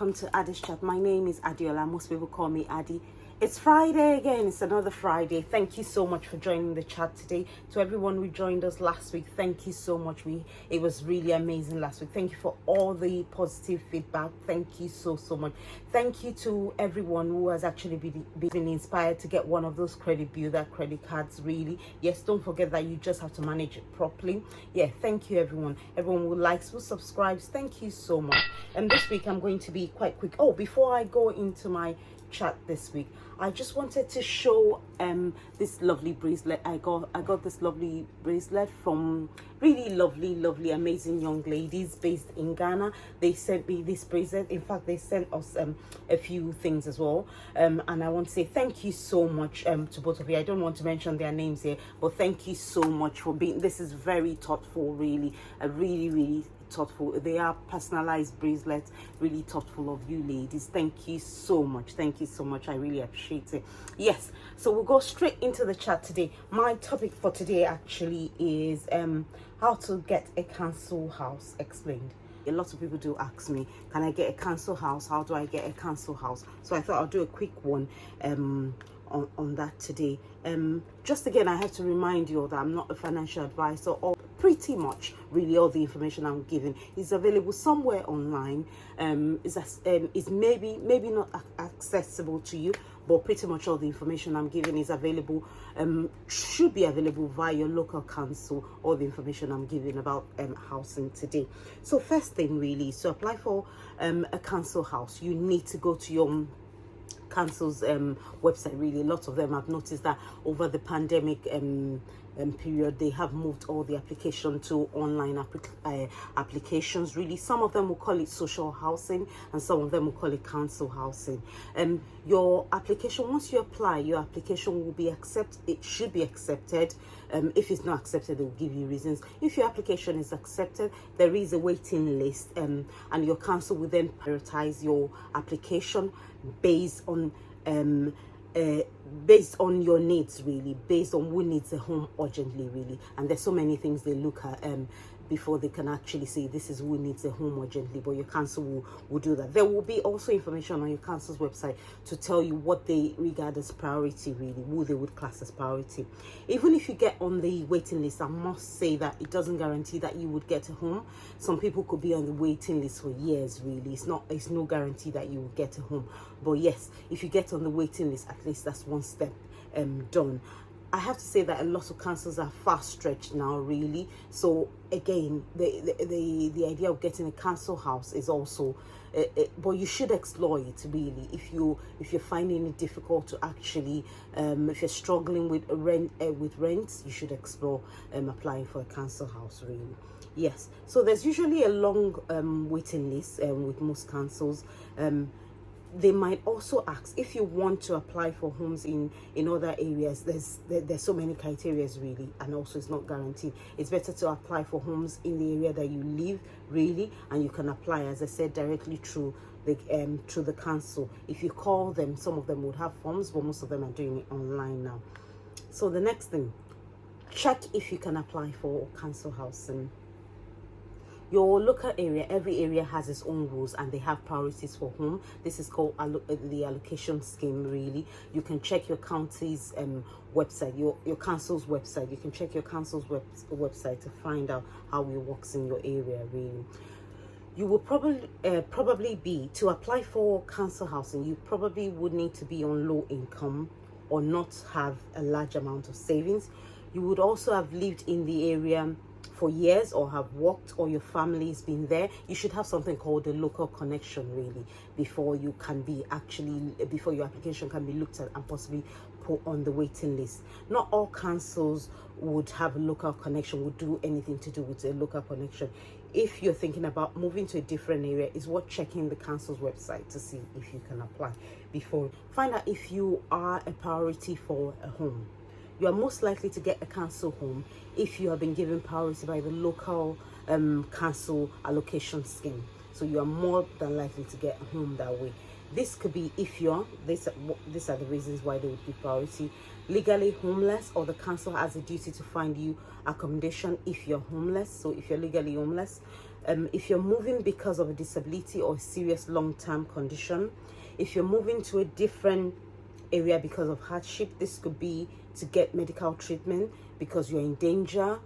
welcome to Addie's chat. My name is Addie. Most people call me Addie. It's Friday again. It's another Friday. Thank you so much for joining the chat today. To everyone who joined us last week, thank you so much. It was really amazing last week. Thank you for all the positive feedback. Thank you so much. Thank you to everyone who has actually been inspired to get one of those credit builder credit cards. Really, yes, don't forget that you just have to manage it properly. Yeah, thank you everyone who likes, who subscribes. Thank you so much. And this week I'm going to be quite quick. Oh, before I go into my chat this week, I just wanted to show this lovely bracelet. I got this lovely bracelet from really lovely amazing young ladies based in Ghana. They sent me this bracelet. In fact, they sent us a few things as well, and I want to say thank you so much to both of you. I don't want to mention their names here, but thank you so much for being, this is very thoughtful, really, really thoughtful. They are personalized bracelets, really thoughtful of you ladies. Thank you so much. I really appreciate it. Yes, so we'll go straight into the chat today. My topic for today actually is how to get a council house explained. A lot of people do ask me, can I get a council house? How do I get a council house? So I thought I'll do a quick one on that today. Just again, I have to remind you all that I'm not a financial advisor, or pretty much really all the information I'm giving is available somewhere online. Is maybe not accessible to you, but pretty much all the information I'm giving is available, should be available via your local council. All the information I'm giving about housing today. So first thing really, to apply for a council house, you need to go to your council's website. Really, lots of them, I've noticed that over the pandemic period, they have moved all the application to online applications. Really, some of them will call it social housing and some of them will call it council housing. Your application, once you apply, your application will be accepted. It should be accepted. If it's not accepted, they will give you reasons. If your application is accepted, there is a waiting list, and your council will then prioritize your application based on your needs, really, based on who needs a home urgently, really. And there's so many things they look at before they can actually say this is who needs a home urgently, but your council will do that. There will be also information on your council's website to tell you what they regard as priority, really, who they would class as priority. Even if you get on the waiting list, I must say that it doesn't guarantee that you would get a home. Some people could be on the waiting list for years, really. It's no guarantee that you will get a home. But yes, if you get on the waiting list, at least that's one step done. I have to say that a lot of councils are far stretched now, really. So again, the idea of getting a council house is also, but you should explore it, really. If you're finding it difficult to actually, if you're struggling with rents, you should explore applying for a council house, really. Yes. So there's usually a long waiting list with most councils. They might also ask if you want to apply for homes in other areas. There's so many criteria, really, and also it's not guaranteed. It's better to apply for homes in the area that you live, really, and you can apply, as I said, directly through the council. If you call them, some of them would have forms, but most of them are doing it online now. So the next thing, check if you can apply for council housing. Your local area, every area has its own rules and they have priorities for whom. This is called the allocation scheme, really. You can check your county's website, your council's website. You can check your council's website to find out how it works in your area, really. You will probably be, to apply for council housing, you probably would need to be on low income or not have a large amount of savings. You would also have lived in the area for years or have worked, or your family's been there. You should have something called a local connection, really, before your application can be looked at and possibly put on the waiting list. Not all councils would have a local connection, would do anything to do with a local connection. If you're thinking about moving to a different area, it's worth checking the council's website to see if you can apply before. Find out if you are a priority for a home. You are most likely to get a council home if you have been given priority by the local council allocation scheme. So you are more than likely to get a home that way. This could be if you're, these are the reasons why they would give priority. Legally homeless, or the council has a duty to find you accommodation if you're homeless. So if you're legally homeless, If you're moving because of a disability or a serious long-term condition, if you're moving to a different area because of hardship, this could be to get medical treatment because you're in danger,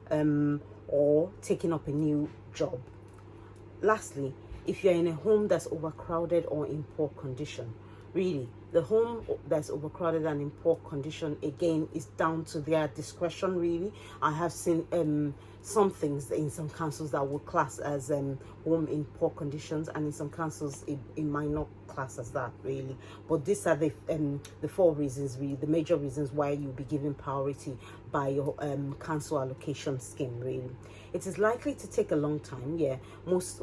or taking up a new job. Lastly, if you're in a home that's overcrowded or in poor condition, really, the home that's overcrowded and in poor condition, again, is down to their discretion, really. I have seen some things in some councils that will class as home in poor conditions, and in some councils it might not class as that, really. But these are the 4 reasons, really, the major reasons why you'll be given priority by your council allocation scheme, really. It is likely to take a long time. Yeah, most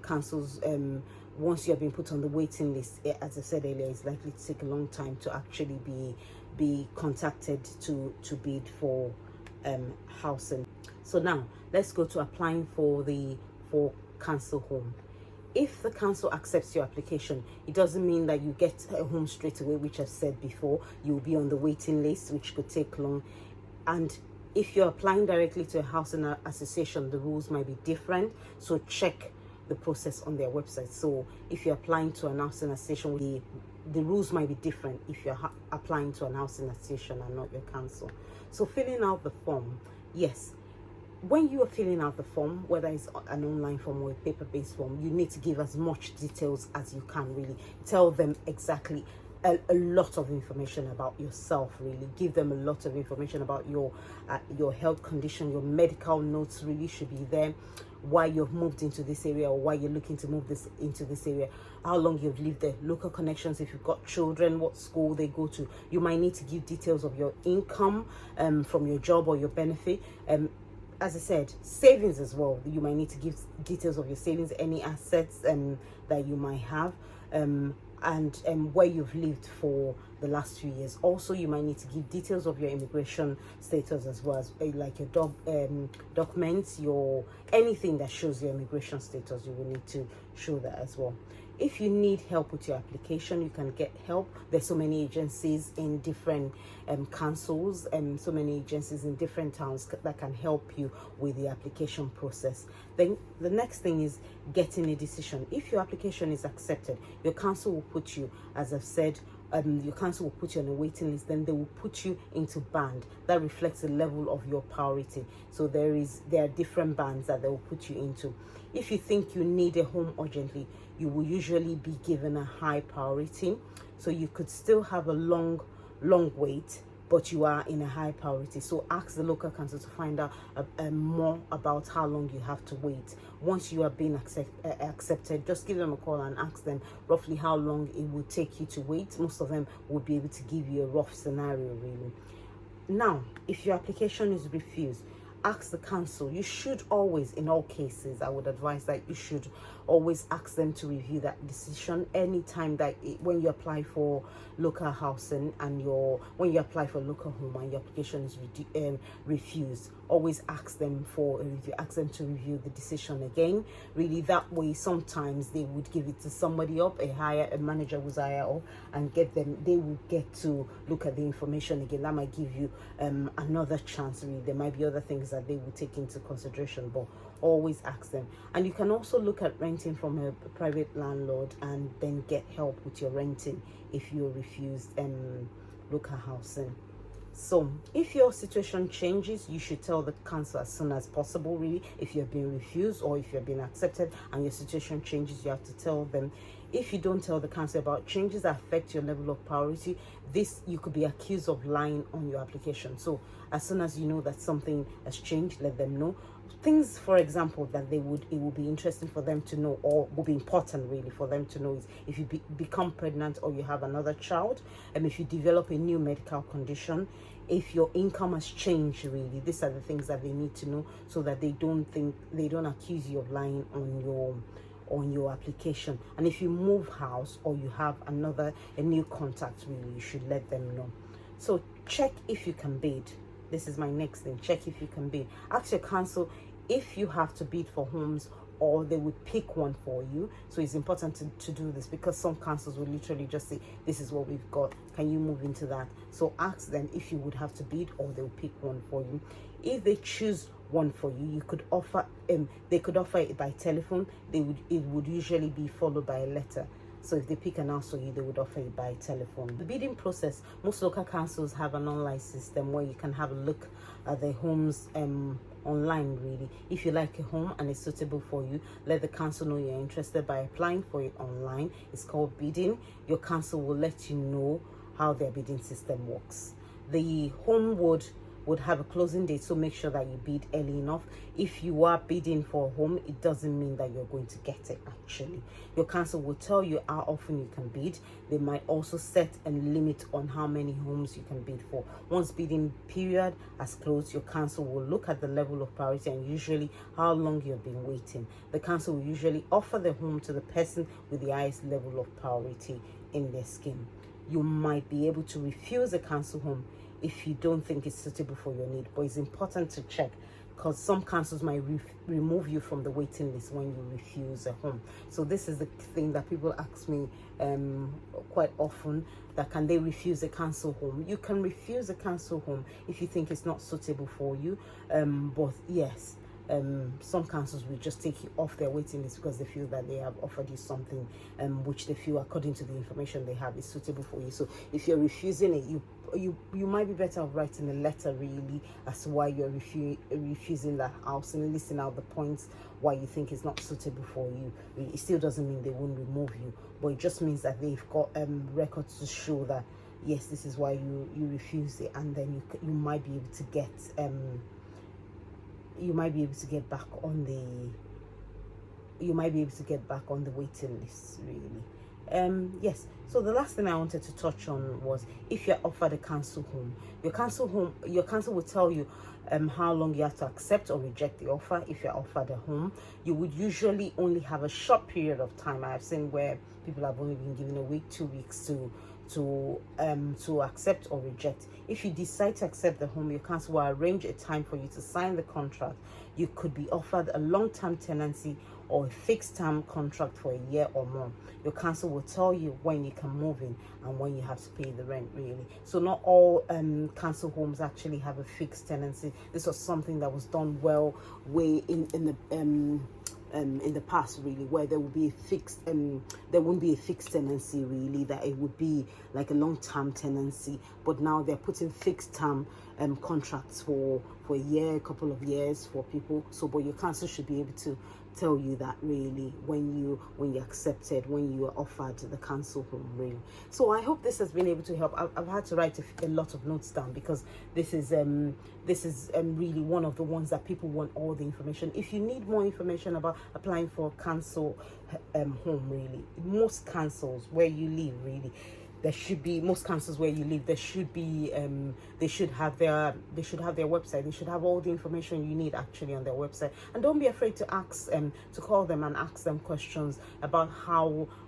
councils, once you have been put on the waiting list, as I said earlier, it's likely to take a long time to actually be contacted to bid for housing. So now let's go to applying for council home. If the council accepts your application, it doesn't mean that you get a home straight away, which I've said before. You'll be on the waiting list, which could take long. And if you're applying directly to a housing association, the rules might be different. So check the process on their website. So if you're applying to an housing association, the rules might be different if you're applying to an housing association and not your council. So filling out the form, yes. When you are filling out the form, whether it's an online form or a paper-based form, you need to give as much details as you can, really. Tell them exactly a lot of information about yourself, really. Give them a lot of information about your health condition. Your medical notes really should be there. Why you've moved into this area, or why you're looking to move into this area, how long you've lived there, local connections, if you've got children, what school they go to. You might need to give details of your income from your job or your benefit. As I said, savings as well. You might need to give details of your savings, any assets that you might have, and where you've lived for the last few years. Also, you might need to give details of your immigration status, as well as like your documents, anything that shows your immigration status. You will need to show that as well. If you need help with your application, you can get help. There's so many agencies in different councils and so many agencies in different towns that can help you with the application process. Then the next thing is getting a decision. If your application is accepted, your council will put you, as I've said, your council will put you on a waiting list. Then they will put you into band that reflects the level of your priority. So there are different bands that they will put you into. If you think you need a home urgently, you will usually be given a high priority. So you could still have a long wait, but you are in a high priority. So ask the local council to find out more about how long you have to wait. Once you are being accepted, just give them a call and ask them roughly how long it will take you to wait. Most of them will be able to give you a rough scenario, really. Now, if your application is refused, ask the council. You should always, in all cases, I would advise that you should always ask them to review that decision anytime when you apply for local housing and when you apply for local home and your application is refused. Always ask them for a review. Ask them to review the decision again. Really, that way, sometimes they would give it to somebody up, a manager who's higher up, and they will get to look at the information again. That might give you another chance. Really, there might be other things that they will take into consideration, but always ask them. And you can also look at renting from a private landlord and then get help with your renting if you're refused local housing. So if your situation changes, you should tell the council as soon as possible, really. If you've been refused or if you've been accepted and your situation changes, you have to tell them. If you don't tell the council about changes that affect your level of priority, you could be accused of lying on your application. So as soon as you know that something has changed, let them know. Things, for example, that it will be interesting for them to know, or will be important really for them to know, is if you become pregnant or you have another child, and if you develop a new medical condition, if your income has changed, really. These are the things that they need to know, so that they don't accuse you of lying on your application. And if you move house or you have a new contact, really, you should let them know. So check if you can bid. This is my next thing. Check if you can bid. Ask your council if you have to bid for homes or they would pick one for you. So it's important to do this, because some councils will literally just say, this is what we've got, can you move into that? So ask them if you would have to bid, or they'll pick one for you. If they choose one for you, you could offer they could offer it by telephone. It would usually be followed by a letter. So if they pick an house for you, they would offer it by telephone. The bidding process, most local councils have an online system where you can have a look at the homes online, really. If you like a home and it's suitable for you, let the council know you're interested by applying for it online. It's called bidding. Your council will let you know how their bidding system works. The home would have a closing date, so make sure that you bid early enough. If you are bidding for a home, it doesn't mean that you're going to get it. Actually, your council will tell you how often you can bid. They might also set a limit on how many homes you can bid for. Once bidding period has closed, your council will look at the level of priority and usually how long you've been waiting. The council will usually offer the home to the person with the highest level of priority in their scheme. You might be able to refuse a council home if you don't think it's suitable for your need, but it's important to check, because some councils might remove you from the waiting list when you refuse a home. So this is the thing that people ask me quite often, that can they refuse a council home? You can refuse a council home if you think it's not suitable for you, but yes, some councils will just take you off their waiting list because they feel that they have offered you something which they feel, according to the information they have, is suitable for you. So if you're refusing it, you might be better off writing a letter, really, as to why you're refusing that house, and listing out the points why you think it's not suitable for you. It still doesn't mean they won't remove you, but it just means that they've got records to show that yes, this is why you refused it, and then you might be able to get back on the waiting list, really. Yes, so the last thing I wanted to touch on was, if you're offered a council home, your council will tell you how long you have to accept or reject the offer. If you're offered a home, you would usually only have a short period of time. I've seen where people have only been given a week, 2 weeks to accept or reject. If you decide to accept the home, your council will arrange a time for you to sign the contract. You could be offered a long-term tenancy or a fixed-term contract for a year or more. Your council will tell you when you can move in and when you have to pay the rent, really. So not all council homes actually have a fixed tenancy. This was something that was done well way in the past, really, where there would be a fixed there wouldn't be a fixed tenancy, really, that it would be like a long-term tenancy. But now they're putting fixed term contracts for a year, a couple of years for people. So but your council should be able to tell you that, really, when you accepted, when you are offered the council home, really. So I hope this has been able to help. I've had to write a lot of notes down, because this is really one of the ones that people want all the information. If you need more information about applying for a council home, really, most councils where you live, really, there should be, most councils where you live, there should be they should have their website. They should have all the information you need actually on their website. And don't be afraid to ask to call them and ask them questions about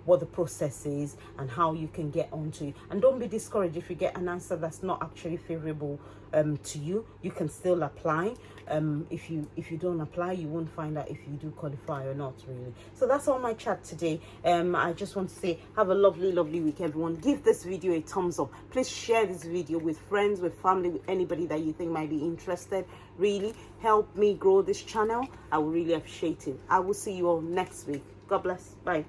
what the process is and how you can get onto it. And don't be discouraged if you get an answer that's not actually favorable to you. You can still apply. If you don't apply, you won't find out if you do qualify or not, really. So that's all my chat today. I just want to say, have a lovely week, everyone. Give this video a thumbs up. Please share this video with friends, with family, with anybody that you think might be interested. Really help me grow this channel. I will really appreciate it. I will see you all next week. God bless. Bye.